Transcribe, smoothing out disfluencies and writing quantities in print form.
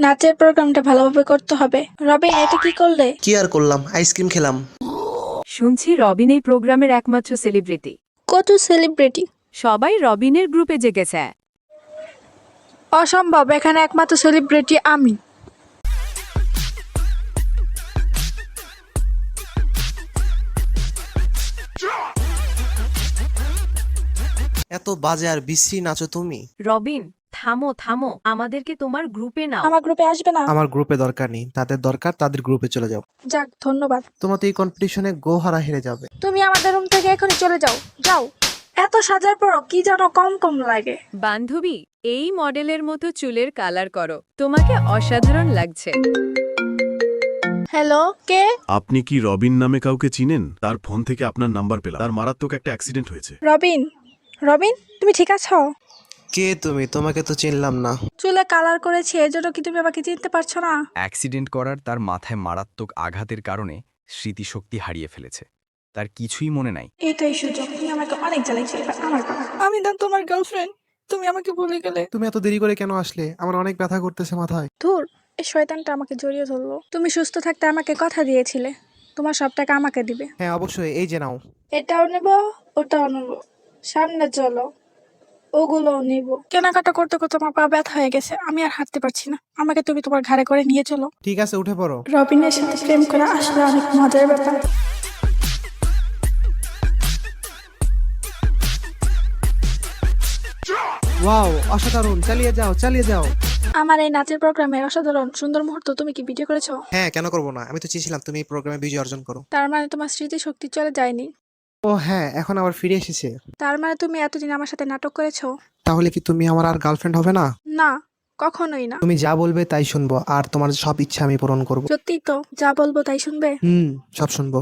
নাচের প্রোগ্রামটা ভালোভাবে করতে হবে। রবিন, এটা কি করলে? কি আর করলাম, আইসক্রিম খেলাম। শুনছি রবিন এই প্রোগ্রামের একমাত্র সেলিব্রিটি। কত সেলিব্রিটি? সবাই রবিনের গ্রুপে জেগেছে। অসম্ভব, এখানে একমাত্র সেলিব্রিটি আমি। এত বাজে আর বিশ্রী নাচো তুমি। রবিন, থামো থামো, আমাদেরকে তোমার গ্রুপে নাও। আমার গ্রুপে আসবে না? আমার গ্রুপে দরকার নেই, তাদের দরকার তাদের গ্রুপে চলে যাও। যাক, ধন্যবাদ। তোমার তো এই কম্পিটিশনে গোহারা হেরে যাবে। তুমি আমাদের রুম থেকে এখনই চলে যাও। যাও। এত সাজার পরও কি যেন কম কম লাগে। বান্ধবী, এই মডেলের মতো চুলের কালার করো, তোমাকে অসাধারণ লাগছে। হ্যালো, কে? আপনি কি রবিন নামে কাউকে চিনেন? তার ফোন থেকে আপনার নাম্বার পেলাম। তার মারাত্মক একটা অ্যাক্সিডেন্ট হয়েছে। রবিন? রবিন, তুমি ঠিক আছো? কে তুমি? তোমাকে তো চিনলাম না। চুলে কালার করেছি, এর জন্য কি তুমি আমাকে চিনতে পারছো না? অ্যাক্সিডেন্ট করার তার মাথায় মারাত্মক আঘাতের কারণে স্মৃতিশক্তি হারিয়ে ফেলেছে। তার কিছুই মনে নাই। এটাই সুযোগ, তুমি আমাকে অনেক জ্বালাইছো, এবার আমার কথা। আমি না তোমার গার্লফ্রেন্ড, তুমি আমাকে ভুলে গেলে। তুমি এত দেরি করে কেন আসলে? আমার অনেক ব্যথা করতেছে মাথায়। ধুর, এই শয়তানটা আমাকে জড়িয়ে ধরলো। তুমি সুস্থ থাকতে আমাকে কথা দিয়েছিলে তোমার সব টাকা আমাকে দিবে। হ্যাঁ অবশ্যই, এই যে নাও। এটাও নেব, ওটাও নেব। সামনে চলো, ওগুলোও নিব। কেনাকাটা করতে করতে আমার পা ব্যথা হয়ে গেছে, আমি আর হাঁটতে পারছি না। আমাকে তুমি তোমার ঘাড়ে করে নিয়ে চলো। ঠিক আছে, উঠে পড়ো। রবিনের সাথে প্রেম করা আসলে অনেক মজার ব্যাপার। ওয়াও, অসাধারণ, চালিয়ে যাও চালিয়ে যাও। আমার এই নাচের প্রোগ্রামের অসাধারণ সুন্দর মুহূর্ত তুমি কি ভিডিও করেছো? হ্যাঁ, কেন করবো না? আমি তো চেয়েছিলাম তুমি এই প্রোগ্রামে বিজয় অর্জন করো। তার মানে তোমার স্মৃতিশক্তি চলে যায়নি? ও হ্যাঁ, এখন আবার ফিরে এসেছে। তার মানে তুমি এতদিন আমার সাথে নাটক করেছো? তাহলে কি তুমি আমার আর গার্লফ্রেন্ড হবে না? না, কখনোই না। তুমি যা বলবে তাই শুনবো, আর তোমার সব ইচ্ছা আমি পূরণ করবো। সত্যি তো? যা বলবো তাই শুনবে? সব শুনবো।